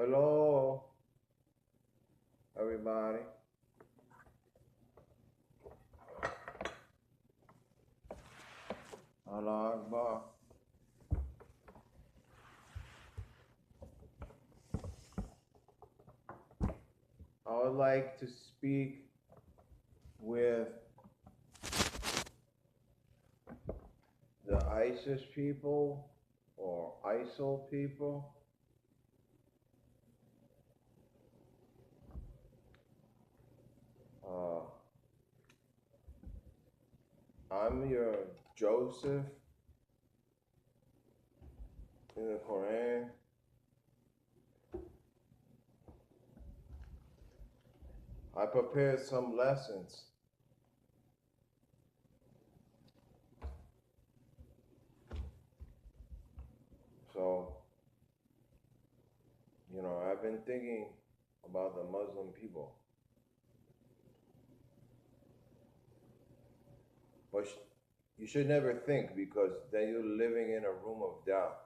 Hello, everybody. Allah Akbar. I would like to speak with the ISIS people or Isil people. Uh, I'm your Joseph in the Quran. I prepared some lessons. So, I've been thinking about the Muslim people. But you should never think, because then you're living in a room of doubt.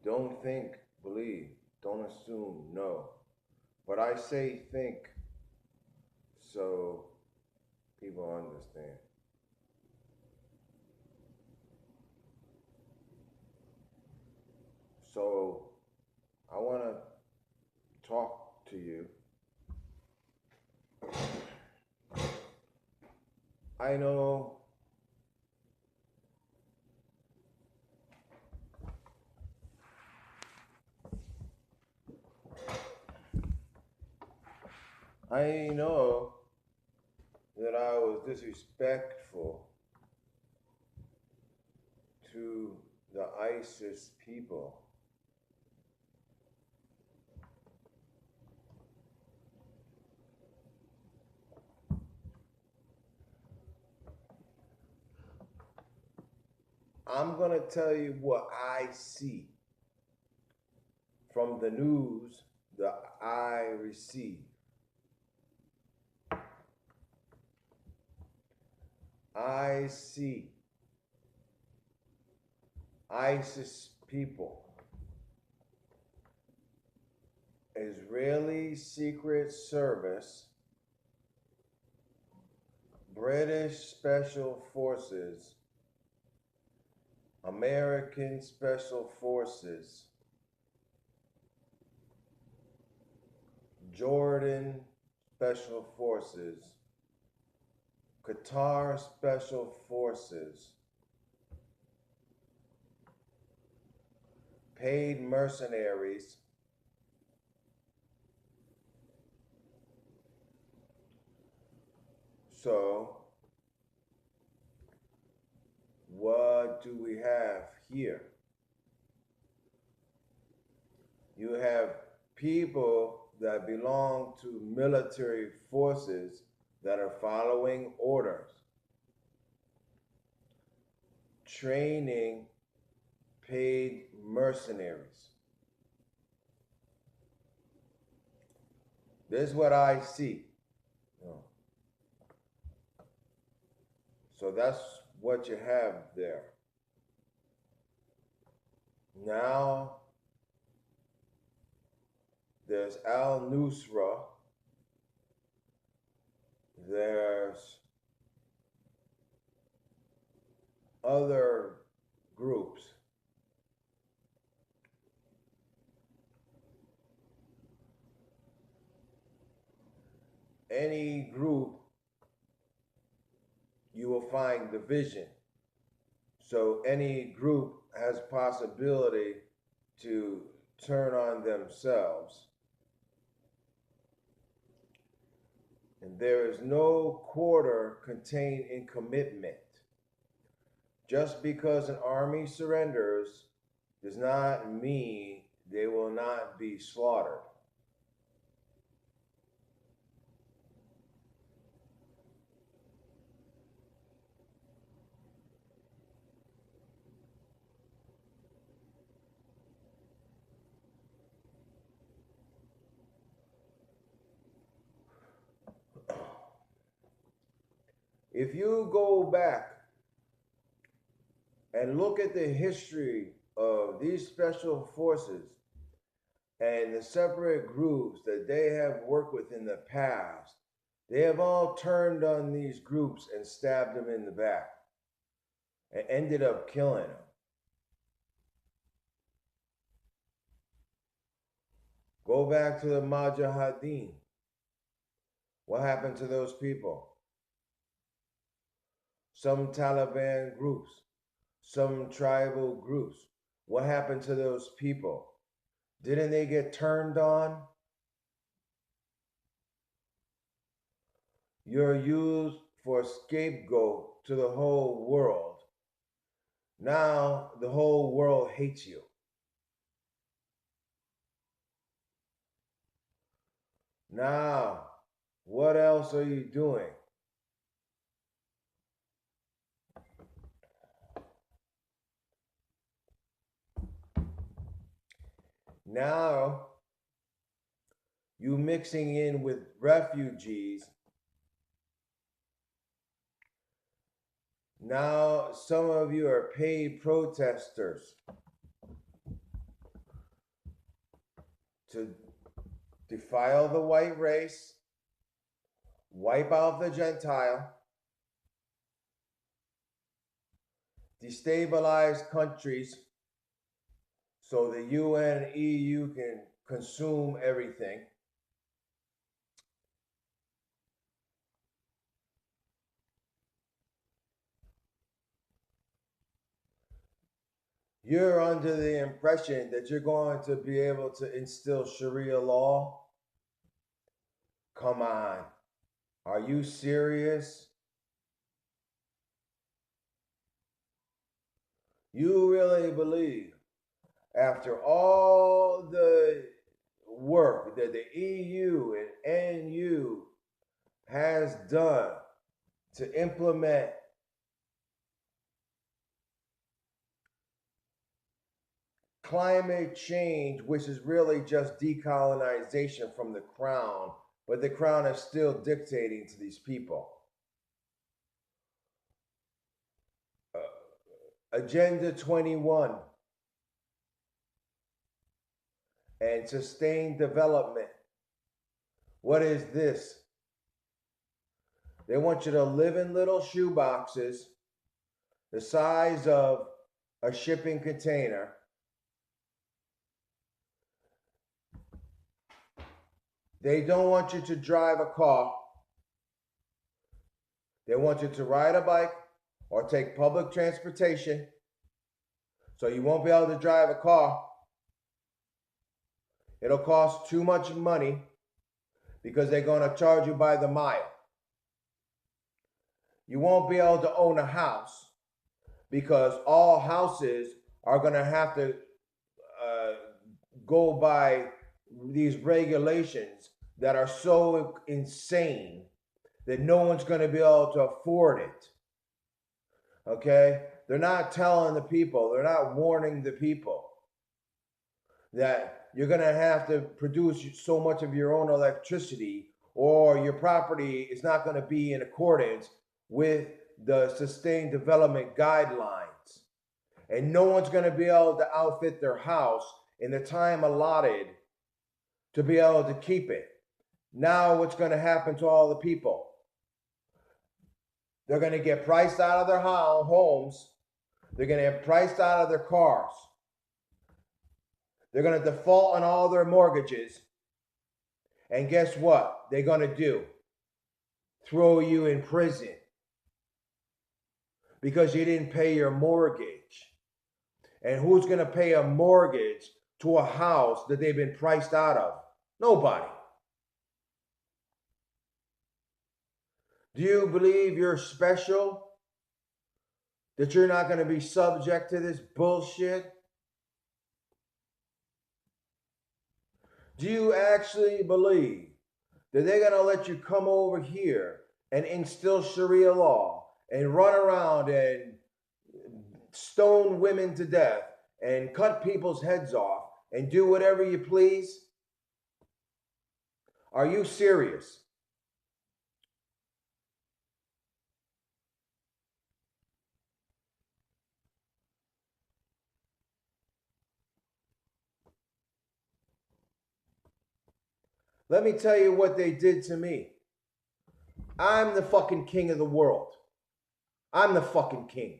Don't think, believe. Don't assume, know. But I say think so people understand. So I want to talk to you. I know I know that I was disrespectful to the ISIS people. I'm going to tell you what I see from the news that I receive. I see ISIS people, Israeli Secret Service, British Special Forces, American Special Forces, Jordan Special Forces, Qatar Special Forces, paid mercenaries, so what do we have here? You have people that belong to military forces that are following orders, training paid mercenaries. This is what I see. So that's what you have there. Now, there's Al Nusra, there's other groups. Any group, you will find division. So any group has possibility to turn on themselves. And there is no quarter contained in commitment. Just because an army surrenders does not mean they will not be slaughtered. If you go back and look at the history of these special forces, and the separate groups that they have worked with in the past, they have all turned on these groups and stabbed them in the back and ended up killing them. Go back to the Mujahideen. What happened to those people? Some Taliban groups, some tribal groups. What happened to those people? Didn't they get turned on? You're used for a scapegoat to the whole world. Now the whole world hates you. Now, what else are you doing? Now, you mixing in with refugees. Now, some of you are paid protesters to defile the white race, wipe out the Gentile, destabilize countries so the UN and EU can consume everything. You're under the impression that you're going to be able to instill Sharia law? Come on. Are you serious? You really believe, after all the work that the EU and NU has done to implement climate change, which is really just decolonization from the crown, but the crown is still dictating to these people. Agenda 21 and sustained development. What is this? They want you to live in little shoe boxes the size of a shipping container. They don't want you to drive a car. They want you to ride a bike or take public transportation. So you won't be able to drive a car. It'll cost too much money because they're going to charge you by the mile. You won't be able to own a house because all houses are going to have to go by these regulations that are so insane that no one's going to be able to afford it. Okay? They're not telling the people, they're not warning the people that you're going to have to produce so much of your own electricity, or your property is not going to be in accordance with the sustained development guidelines. And no one's going to be able to outfit their house in the time allotted to be able to keep it. Now what's going to happen to all the people? They're going to get priced out of their homes. They're going to get priced out of their cars. They're going to default on all their mortgages. And guess what they're going to do? Throw you in prison because you didn't pay your mortgage. And who's going to pay a mortgage to a house that they've been priced out of? Nobody. Do you believe you're special? That you're not going to be subject to this bullshit? Do you actually believe that they're going to let you come over here and instill Sharia law and run around and stone women to death and cut people's heads off and do whatever you please? Are you serious? Let me tell you what they did to me. I'm the fucking king of the world. I'm the fucking king.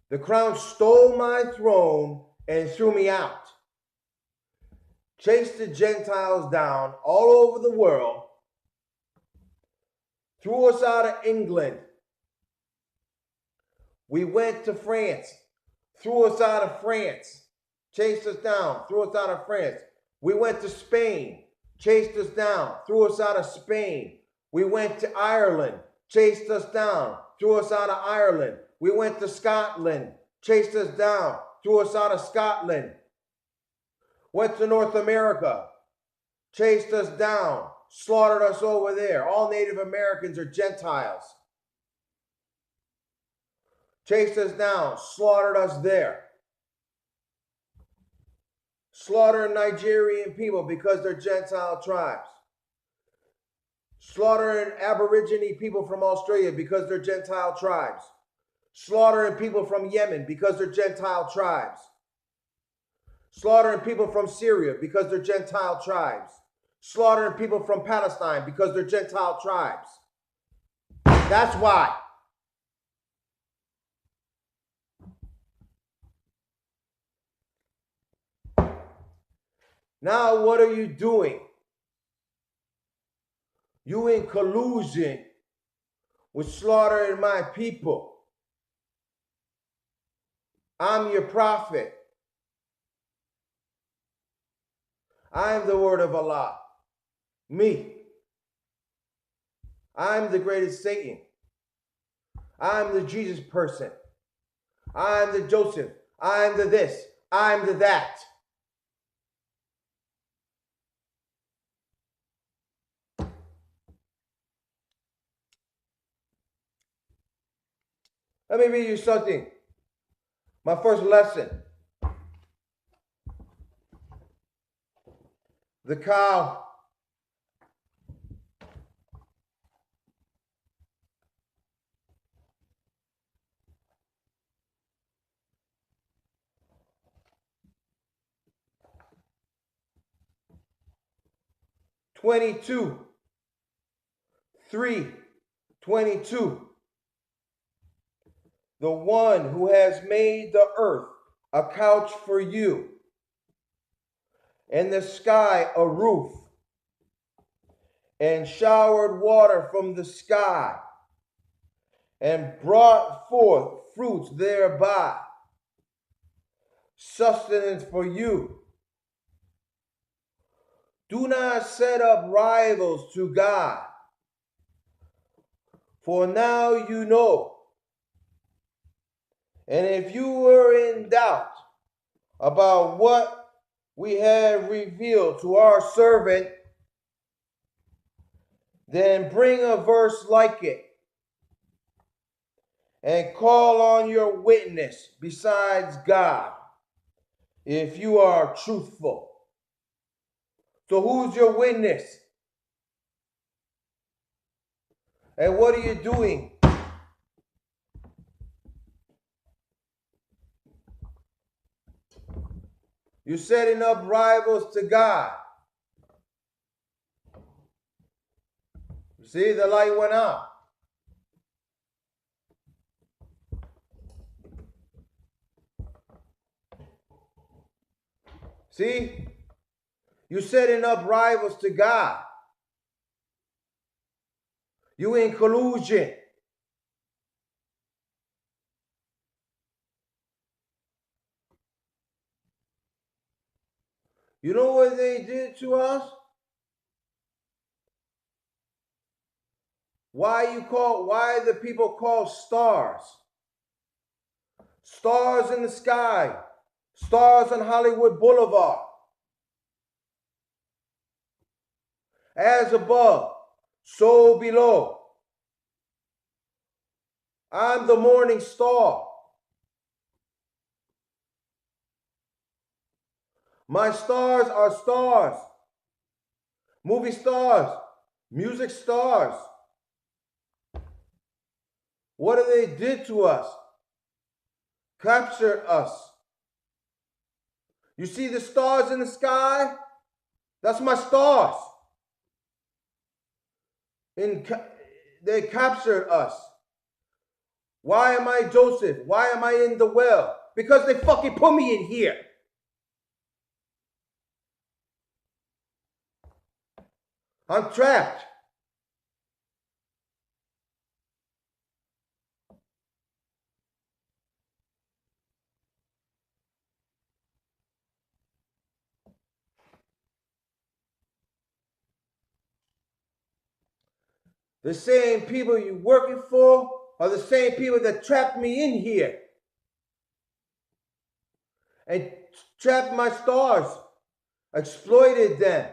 The crown stole my throne and threw me out. Chased the Gentiles down all over the world. Threw us out of England. We went to France. Threw us out of France. Chased us down. Threw us out of France. We went to Spain. Chased us down. Threw us out of Spain. We went to Ireland. Chased us down. Threw us out of Ireland. We went to Scotland. Chased us down. Threw us out of Scotland. Went to North America. Chased us down. Slaughtered us over there. All Native Americans are Gentiles. Chased us down. Slaughtered us there. Slaughtering Nigerian people because they're Gentile tribes. Slaughtering Aborigine people from Australia because they're Gentile tribes. Slaughtering people from Yemen because they're Gentile tribes. Slaughtering people from Syria because they're Gentile tribes. Slaughtering people from Palestine because they're Gentile tribes. That's why. Now what are you doing? You in collusion with slaughtering my people. I'm your prophet. I am the word of Allah. Me. I'm the greatest Satan. I'm the Jesus person. I'm the Joseph. I'm the this. I'm the that. Let me read you something. My first lesson. The cow. (22) 3:22. The one who has made the earth a couch for you, and the sky a roof, and showered water from the sky, and brought forth fruits thereby, sustenance for you. Do not set up rivals to God, for now you know. And if you were in doubt about what we have revealed to our servant, then bring a verse like it and call on your witness besides God, if you are truthful. So who's your witness? And what are you doing? You're setting up rivals to God. See, the light went out. See? You're setting up rivals to God. You in collusion. You know what they did to us? Why the people call stars? Stars in the sky. Stars on Hollywood Boulevard. As above, so below. I'm the morning star. My stars are stars. Movie stars. Music stars. What do they did to us? Captured us. You see the stars in the sky? That's my stars. They captured us. Why am I Joseph? Why am I in the well? Because they fucking put me in here. I'm trapped. The same people you're working for are the same people that trapped me in here and trapped my stars, exploited them.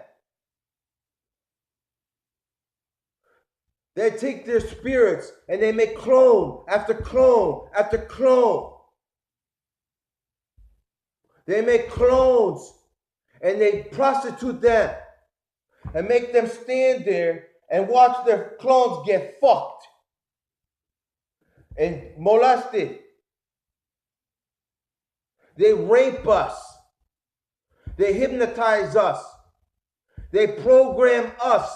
They take their spirits and they make clone after clone after clone. They make clones and they prostitute them and make them stand there and watch their clones get fucked and molested. They rape us. They hypnotize us. They program us,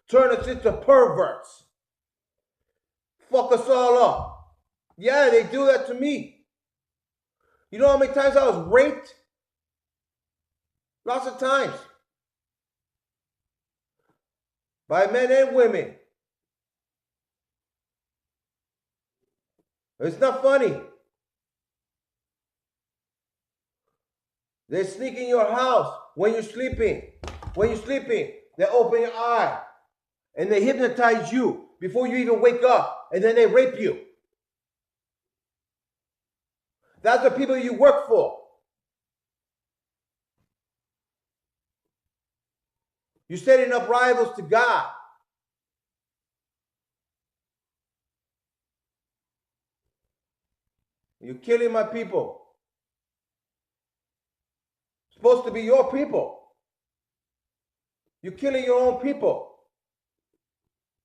turn us into perverts, fuck us all up. Yeah, they do that to me. You know how many times I was raped? Lots of times. By men and women. It's not funny. They sneak in your house when you're sleeping. When you're sleeping, they open your eye and they hypnotize you before you even wake up, and then they rape you. That's the people you work for. You're setting up rivals to God. You're killing my people. It's supposed to be your people. You're killing your own people.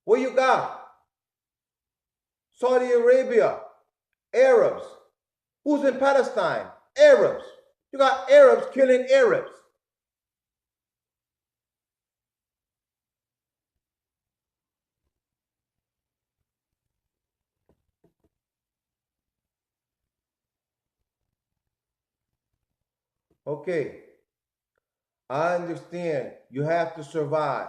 What you got? Saudi Arabia, Arabs. Who's in Palestine? Arabs. You got Arabs killing Arabs. Okay, I understand you have to survive.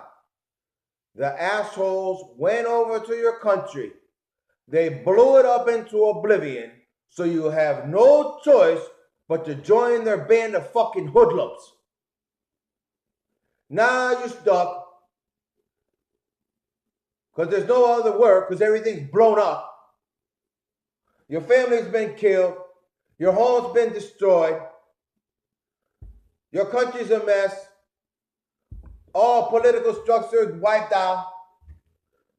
The assholes went over to your country. They blew it up into oblivion, so you have no choice but to join their band of fucking hoodlums. Now you're stuck because there's no other work because everything's blown up. Your family's been killed. Your home's been destroyed. Your country's a mess. All political structures wiped out.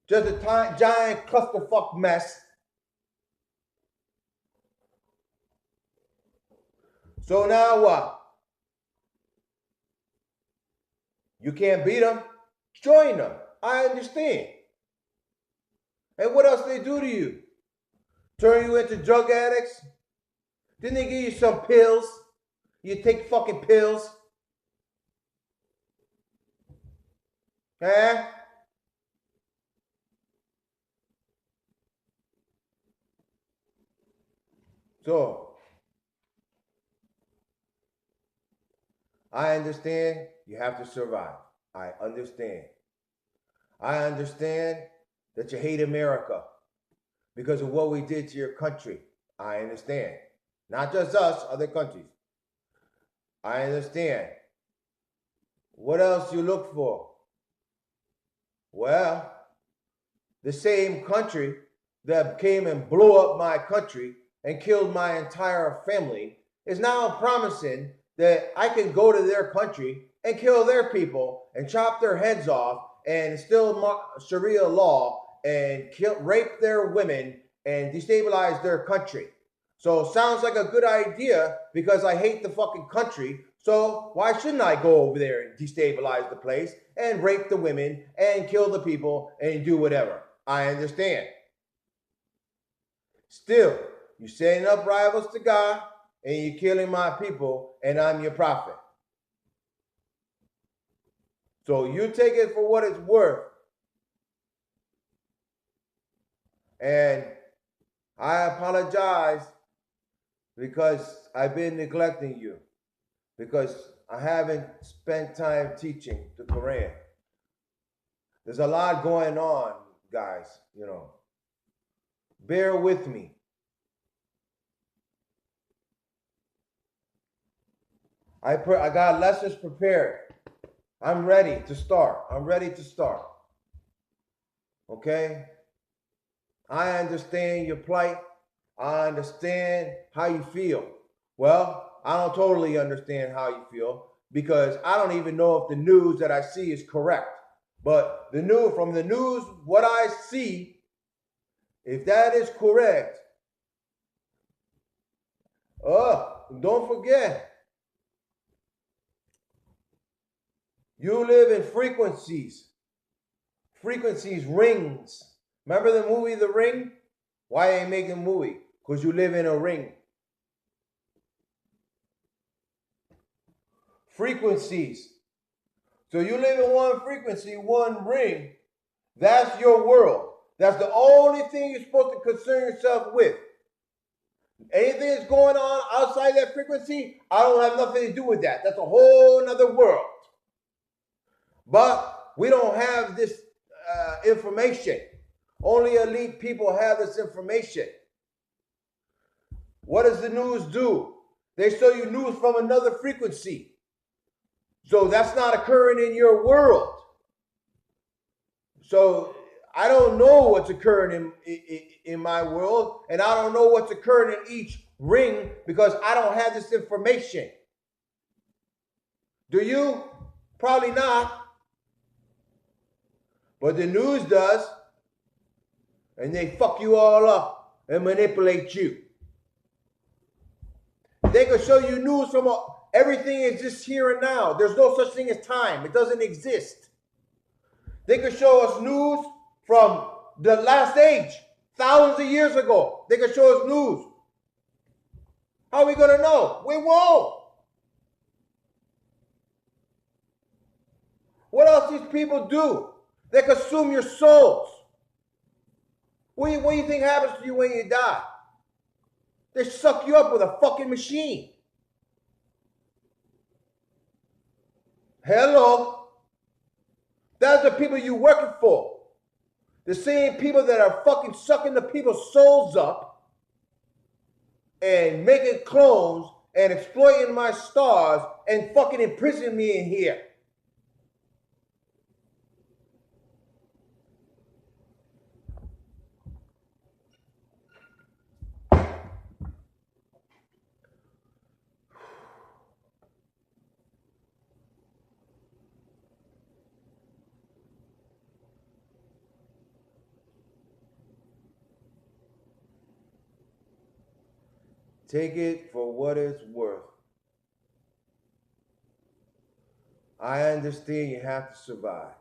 Just a giant clusterfuck mess. So now what? You can't beat them? Join them. I understand. And what else they do to you? Turn you into drug addicts? Didn't they give you some pills? You take fucking pills? Huh? So, I understand you have to survive. I understand. I understand that you hate America because of what we did to your country. I understand. Not just us, other countries. I understand. What else you look for? Well, the same country that came and blew up my country and killed my entire family is now promising that I can go to their country and kill their people and chop their heads off and instill Sharia law and rape their women and destabilize their country. So sounds like a good idea because I hate the fucking country. So why shouldn't I go over there and destabilize the place and rape the women and kill the people and do whatever? I understand. Still, you're setting up rivals to God and you're killing my people and I'm your prophet. So you take it for what it's worth. And I apologize because I've been neglecting you, because I haven't spent time teaching the Quran. There's a lot going on, guys, you know. Bear with me. I got lessons prepared. I'm ready to start. I'm ready to start. Okay? I understand your plight. I understand how you feel. Well, I don't totally understand how you feel because I don't even know if the news that I see is correct. But from the news, what I see, if that is correct, don't forget, you live in frequencies. Frequencies, rings. Remember the movie The Ring? Why ain't making a movie? Because you live in a ring. Frequencies. So you live in one frequency, one ring. That's your world. That's the only thing you're supposed to concern yourself with. Anything that's going on outside that frequency, I don't have nothing to do with that. That's a whole nother world. But we don't have this information. Only elite people have this information. What does the news do? They show you news from another frequency. So that's not occurring in your world. So I don't know what's occurring in my world, and I don't know what's occurring in each ring because I don't have this information. Do you? Probably not. But the news does, and they fuck you all up and manipulate you. They can show you news from everything exists here and now. There's no such thing as time. It doesn't exist. They can show us news from the last age, thousands of years ago. They can show us news. How are we going to know? We won't. What else these people do? They consume your souls. What do you think happens to you when you die? They suck you up with a fucking machine. Hello? That's the people you're working for. The same people that are fucking sucking the people's souls up and making clones and exploiting my stars and fucking imprisoning me in here. Take it for what it's worth. I understand you have to survive.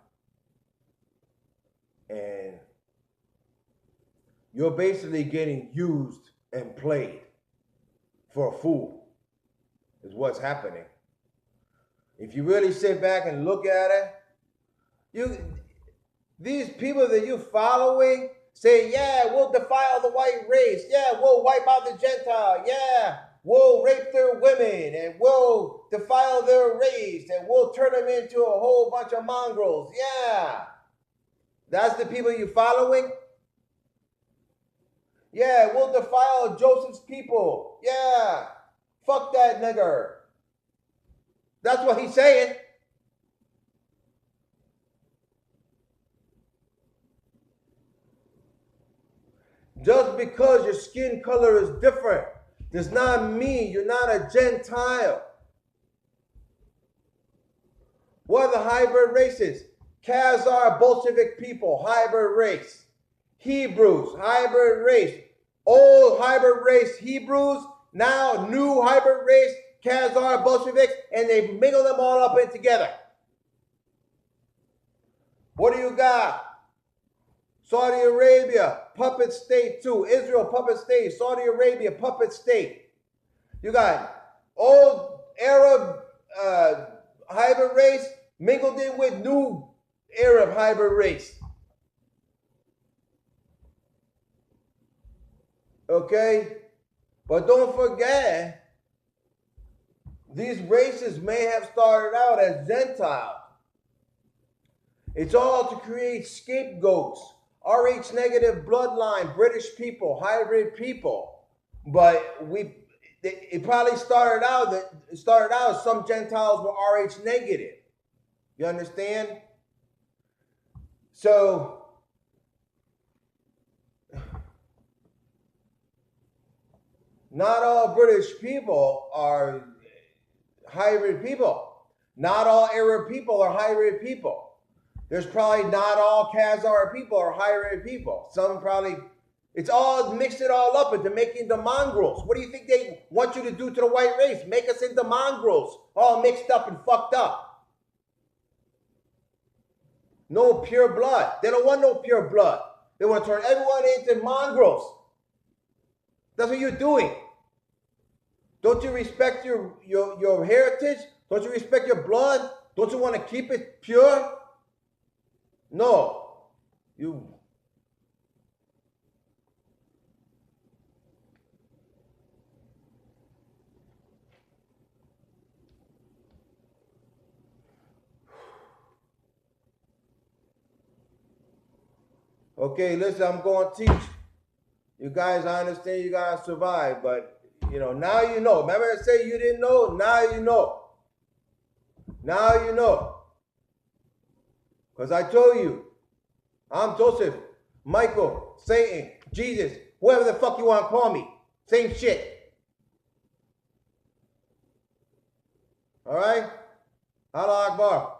And you're basically getting used and played for a fool, is what's happening. If you really sit back and look at it, these people that you're following say, yeah, we'll defile the white race. Yeah, we'll wipe out the Gentile. Yeah, we'll rape their women and we'll defile their race and we'll turn them into a whole bunch of mongrels. Yeah. That's the people you're following? Yeah, we'll defile Joseph's people. Yeah. Fuck that nigger. That's what he's saying. Just because your skin color is different does not mean you're not a Gentile. What are the hybrid races? Khazar Bolshevik people, hybrid race. Hebrews, hybrid race. Old hybrid race Hebrews, now new hybrid race Khazar Bolsheviks, and they mingle them all up in together. What do you got? Saudi Arabia, puppet state too. Israel, puppet state. Saudi Arabia, puppet state. You got old Arab hybrid race mingled in with new Arab hybrid race. Okay? But don't forget, these races may have started out as Gentiles. It's all to create scapegoats, RH negative bloodline, British people, hybrid people. But it probably started out as some Gentiles were RH negative. You understand? So not all British people are hybrid people. Not all Arab people are hybrid people. There's probably not all Khazar people are hybrid people. Some probably, it's all mixed it all up into making the mongrels. What do you think they want you to do to the white race? Make us into mongrels, all mixed up and fucked up. No pure blood. They don't want no pure blood. They want to turn everyone into mongrels. That's what you're doing. Don't you respect your heritage? Don't you respect your blood? Don't you want to keep it pure? No. You. Okay, listen, I'm going to teach. You guys, I understand you guys survive, but, you know, now you know. Remember I said you didn't know? Now you know. Now you know. Because I told you, I'm Joseph, Michael, Satan, Jesus, whoever the fuck you want to call me. Same shit. All right? Allah Akbar.